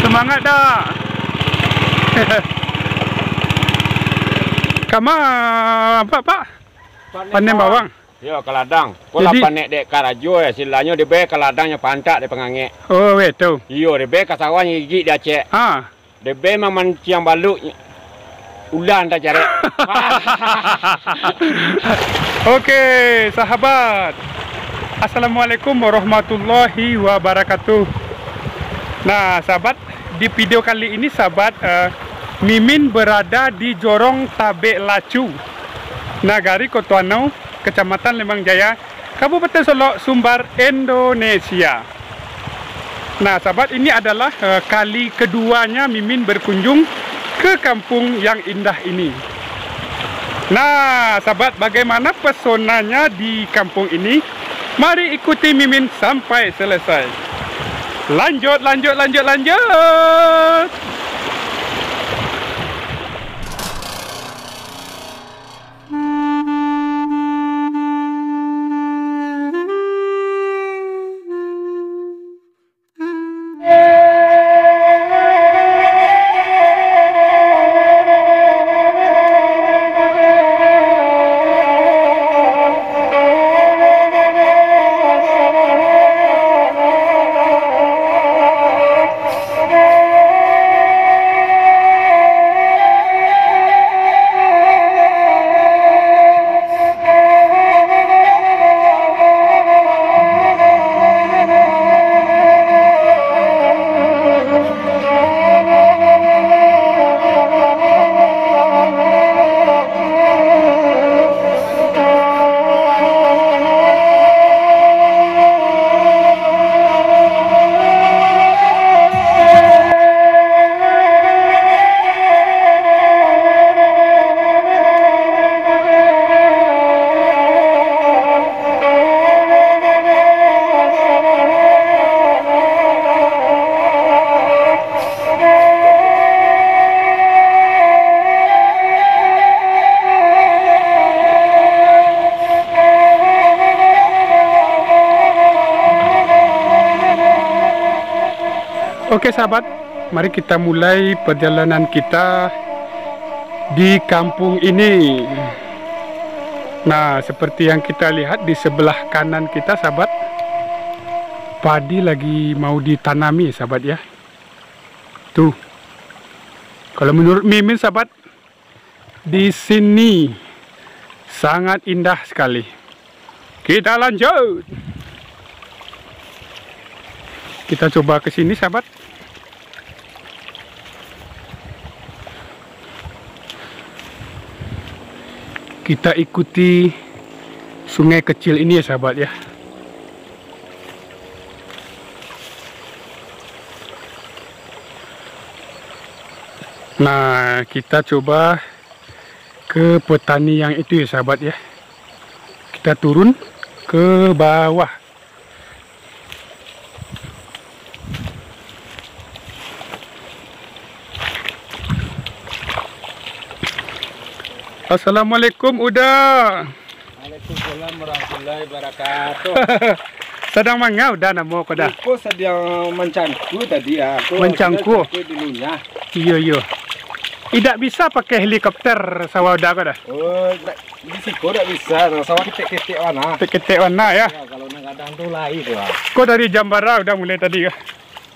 Semangat dah. Kama apa pak? Panen bawang. Ya ke ladang. Kalau panen dek karajo ya silanya di be ke ladangnya pantak di pengangek. Oh betul. Iyo di be ke sawah gigi dia cek. Ah. Di be memang ciang baluk. Ulan dah cari. Oke sahabat. Assalamualaikum warahmatullahi wabarakatuh. Nah sahabat, di video kali ini sahabat, Mimin berada di Jorong Tabek Lacu, Nagari Kotuanau, Kecamatan Lembang Jaya, Kabupaten Solok, Sumbar, Indonesia. Nah sahabat, ini adalah kali keduanya Mimin berkunjung ke kampung yang indah ini. Nah sahabat, bagaimana pesonanya di kampung ini? Mari ikuti Mimin sampai selesai. Lanjut. Oke sahabat, mari kita mulai perjalanan kita di kampung ini. Nah, seperti yang kita lihat di sebelah kanan kita sahabat, padi lagi mau ditanami sahabat ya. Tuh. Kalau menurut Mimin sahabat, di sini sangat indah sekali. Kita lanjut. Kita coba ke sini sahabat. Kita ikuti sungai kecil ini ya sahabat ya. Nah, kita coba ke petani yang itu ya sahabat ya. Kita turun ke bawah. Assalamualaikum Uda. Waalaikumsalam warahmatullahi wabarakatuh. Sedang mangga udah namo ko dah. Aku sedang mencangku tadi ya. Mencangku. Dulunya. Iya. Tidak bisa pakai helikopter sawah udah ko dah. Oh, di siko tidak bisa. Sawah ketek-ketek warna. Ketek warna ya. Ya kalau kadang tuh lain tuh. Kok dari jam berapa udah mulai tadi ya?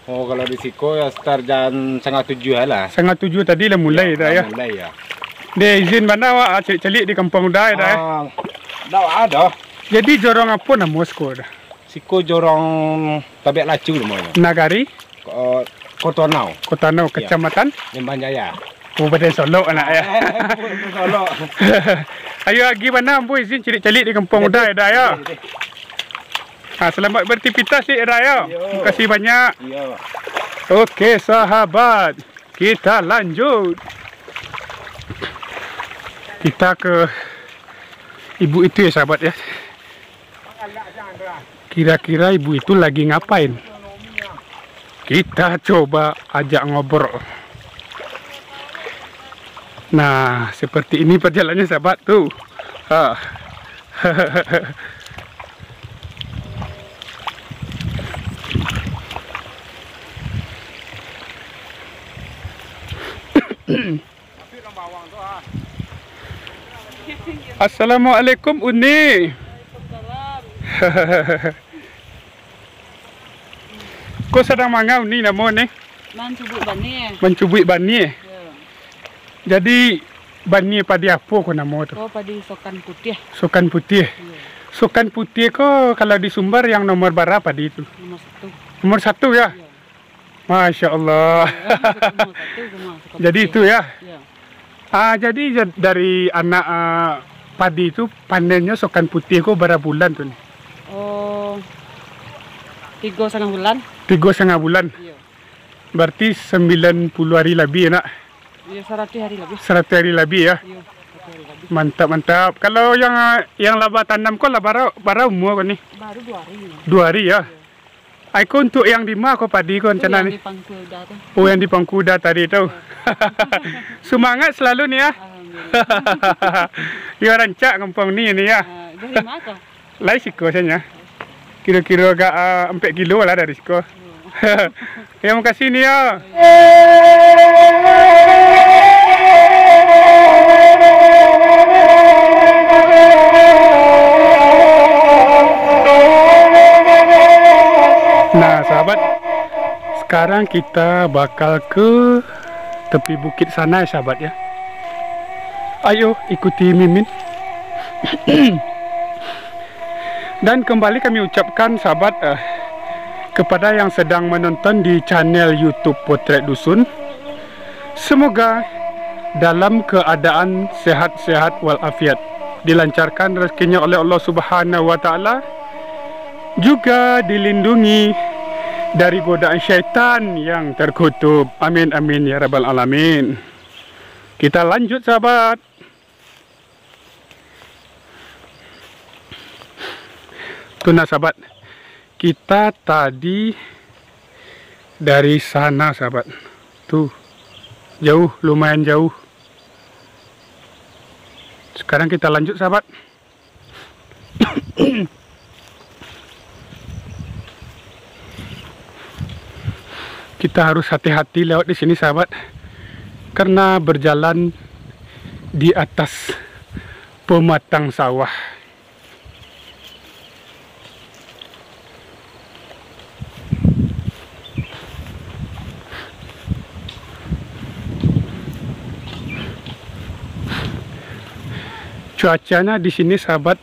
Oh, kalau di siko ya start jam 6:30 lah. 6:30 tadi lah mulai dah ya. Mulai ya. Dia izin mana wak celik-celik di kampung dah ya. Dah ada. Jadi jorong apa nama sko dah? Siko Jorong Tabek Lacu namanya. Nagari? Kotuanau. Kotuanau, Kecamatan? Lembang Jaya. Kabupaten Solok anak ya. Solok. Ayo gimana ampu izin celik-celik di kampung dah ya. Selamat beraktivitas ya ya. Terima kasih banyak. Iya. Oke sahabat, kita lanjut. Kita ke ibu itu ya sahabat ya. Kira-kira ibu itu lagi ngapain? Kita coba ajak ngobrol. Nah, seperti ini perjalanannya sahabat tuh. Assalamualaikum Uni. Kau sedang mangau ni namo ni? Mencubuk bani. Mencubuk bani. Ya. Jadi bani padi apa kau namo tu? Oh, padi sokan putih. Sokan putih. Ya. Sokan putih kau kalau di Sumbar yang nomor berapa padi itu? Nomor 1. Nomor 1 ya? Ya. Masya Allah. Nomor 1 semua. Jadi itu ya? Ya. Jadi dari anak padi itu panennya sokan putih kau berapa bulan tu ni? Oh, 3,5 bulan. 3,5 bulan. Ya. Berarti 90 hari lebih nak. Ya, 100 hari lebih. 100 hari lebih ya. Ya, 100 hari lebih. Mantap mantap. Kalau yang laba tanam kau lah bara umur kau ni? Baru 2 hari. 2 hari ya. Aku untuk yang di mana kau padi kau Itu rencana yang ni? di Pangkuda tu. Oh yang di Pangkuda tadi tu. Semangat selalu ni ya. Alhamdulillah. Ya rancak kampung ni ya. Dari mana kau? Lai siko saja. Kira-kira agak 4 kilo lah dari siko. Ya makasih ni ya. Nah sahabat, sekarang kita bakal ke tepi bukit sana ya sahabat ya. Ayo ikuti Mimin. Dan kembali kami ucapkan sahabat kepada yang sedang menonton di channel YouTube Potret Dusun, semoga dalam keadaan sehat-sehat walafiat, dilancarkan rezekinya oleh Allah Subhanahu wa taala, juga dilindungi dari godaan syaitan yang terkutuk. Amin amin ya rabbal alamin. Kita lanjut sahabat. Tuh nah sahabat, kita tadi dari sana sahabat. Tuh jauh, lumayan jauh. Sekarang kita lanjut sahabat. Kita harus hati-hati lewat di sini sahabat, karena berjalan di atas pematang sawah. Cuacanya di sini sahabat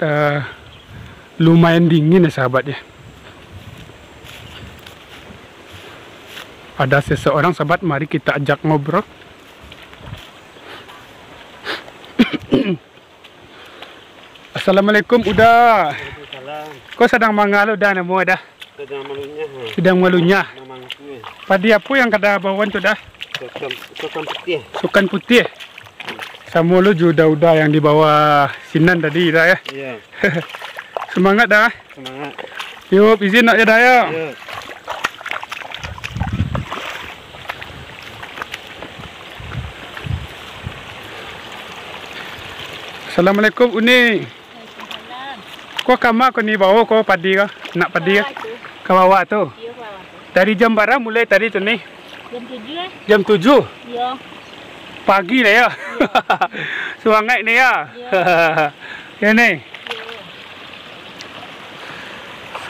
lumayan dingin ya sahabat ya. Ada seseorang sahabat, mari kita ajak ngobrol. Assalamualaikum udah. Kau sedang mangal udah nemu dah? Sedang malunya. Sedang malunya. Memangku. Padi apa yang kada bawaan tu dah? Sokan putih. Sukan putih. Sama lu juga udah yang di bawah Sinan tadi dah ya. Iya. Semangat dah. Semangat. Yuk izin nak dah ya. Iya. Assalamualaikum Uni. Kau kama kau ni bawa kau padi kau? Nak padi kau? Kau bawa tu? Dari jam berapa mulai tadi tu ni? Jam 7. Jam 7? Ya. Pagi lah ya. Semangat ni ya. Ya ni.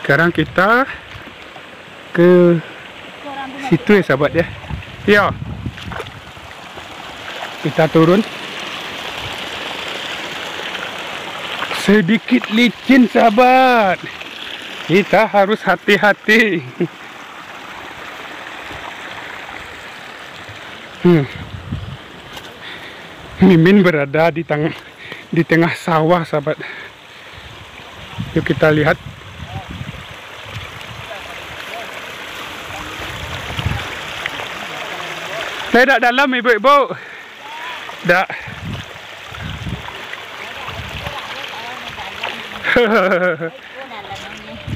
Sekarang kita ke situ ya sahabat ya. Ya. Kita turun. Sedikit licin sahabat. Kita harus hati-hati. Mimin berada di tengah sawah sahabat. Yuk kita lihat. Tidak dalam ibu-ibu. Tidak.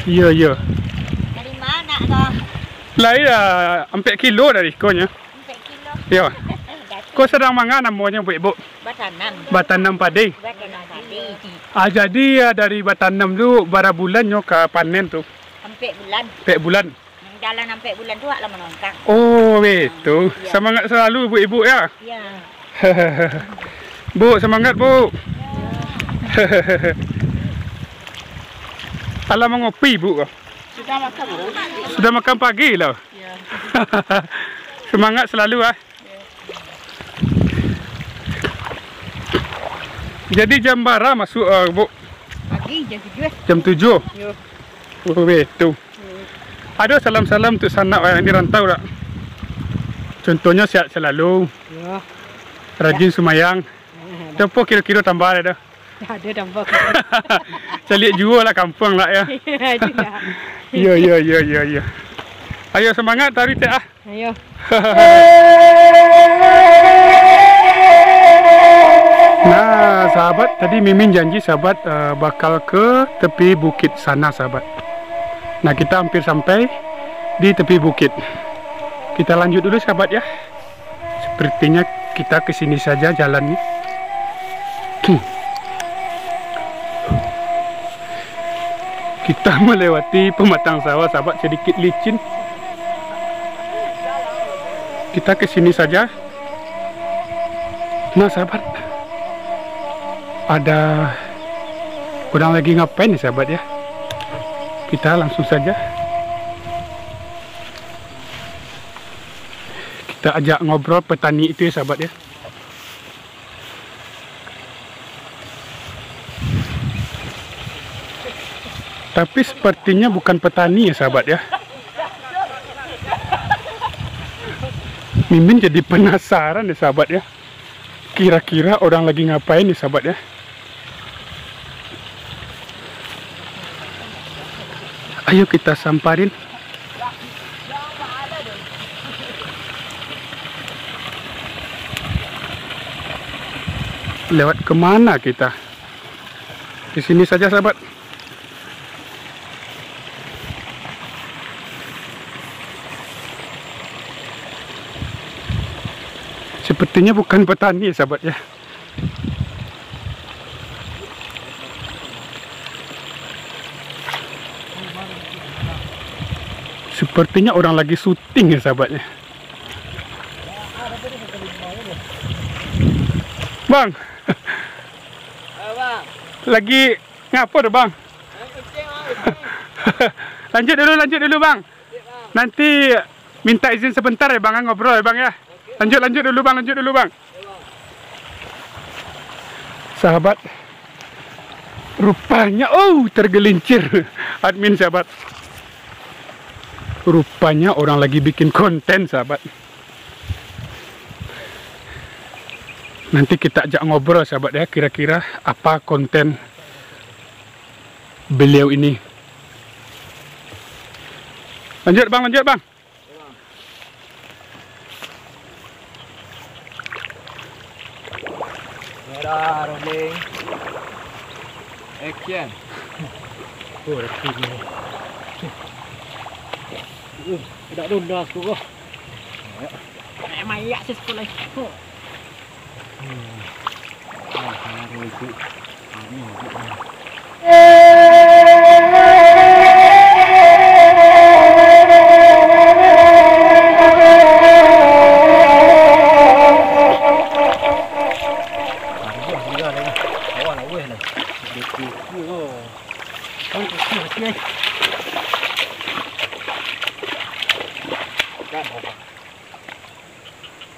Ya, ya. Dari mana kau? Lain hampir kilo dari ikonnya. 4 kilo. Ya. Kau sedang mangan namanya bu? Batanam. Batanam padi. Batanam tadi. Jadi dari Batanam tu berapa bulannya ke panen tu? Sampai bulan. Pek bulan. Jalan sampai bulan tu lah menongkang. Oh, betul. Semangat selalu ibu-ibu ya. Ya. Bu, semangat bu. Alam mengopi bu. Sudah makan belum? Sudah makan pagi lah. Ya. Semangat selalu ah. Jadi jam berapa masuk bu? Pagi jam 7. Jam 7. Ya. Oh, betul. Ada salam-salam untuk sanak yang dirantau tak? Contohnya sihat selalu, Ya. rajin semayang. Tempo kira-kira tambah ada. Ada tambah. Cari jual lah kampung lah ya. Ya, ya, ya, ya, ya. Ayo semangat tarik teh ah. Ayo. Nah, sahabat, tadi Mimin janji sahabat bakal ke tepi bukit sana sahabat. Nah, kita hampir sampai di tepi bukit. Kita lanjut dulu sahabat ya. Sepertinya kita ke sini saja jalannya. Kita melewati pematang sawah sahabat, sedikit licin. Kita ke sini saja. Nah sahabat, ada orang lagi ngapain nih sahabat ya. Kita langsung saja kita ajak ngobrol petani itu ya sahabat ya. Tapi sepertinya bukan petani ya sahabat ya. Mimin jadi penasaran ya sahabat ya. Kira-kira orang lagi ngapain nih sahabat ya. Ayo kita samperin. Lewat kemana kita? Di sini saja sahabat. Sepertinya bukan petani ya sahabat ya. Sepertinya orang lagi syuting ya sahabatnya. Bang. Lagi ngapa dah bang? Lanjut dulu bang. Nanti minta izin sebentar ya bang, ngobrol ya bang ya. Lanjut dulu bang. Sahabat, rupanya tergelincir admin sahabat. Rupanya orang lagi bikin konten sahabat. Nanti kita ajak ngobrol sahabat ya, kira-kira apa konten beliau ini. Lanjut bang. Merah, rolling. Action. Oh, rapinya. Tidak dunda aku kok. Mayak sekolah.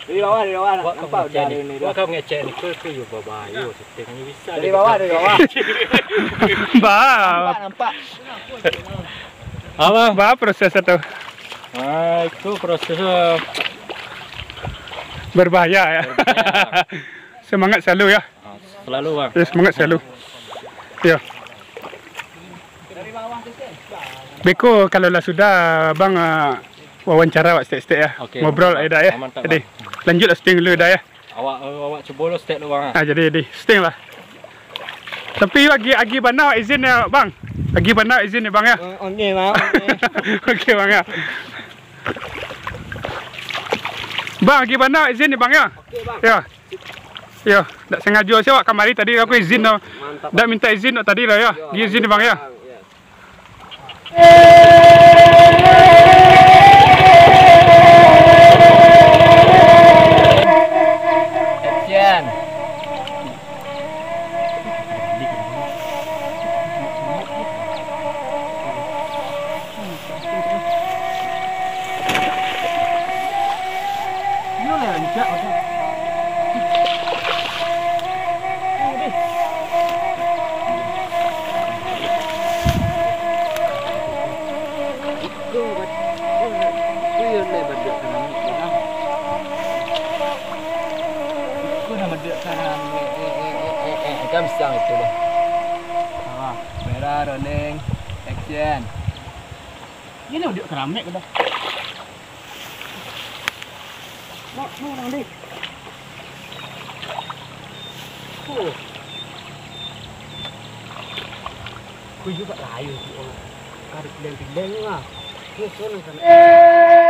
Di bawah. Nampak udah ini. Gua kau ngecek ni ke you bawah. Yo, setengahnya bisa. Dari bawah. Nampak. Apa proses itu? Itu proses Berbahaya ya. Semangat selalu ya. selalu bang. Ya, semangat selalu. Ya. Beko kalau lah sudah bang wawancara awak step-step ya. Okey. Ngobrol dah ya. Mantap, Jadi lanjutlah setting dulu dah ya. Awak coba lo step tu bang. Jadi setting lah. Tapi agi bana izin ya bang. Agi bana izin ya bang ya. Okey bang. Okey bang ya. Bang agi bana izin ya bang ya. Okey bang. Ya. Ya, tak sengaja saya wak kamari tadi aku izin no. Tak minta izin no tadi lah ya. Dia izin ya bang ya. Action. Jam siang itu deh. Merah, rolling, action. Ini udah keramik udah. Nak, orang deh. Aku juga layu. Karik pilih-pilih lah. Ini sana.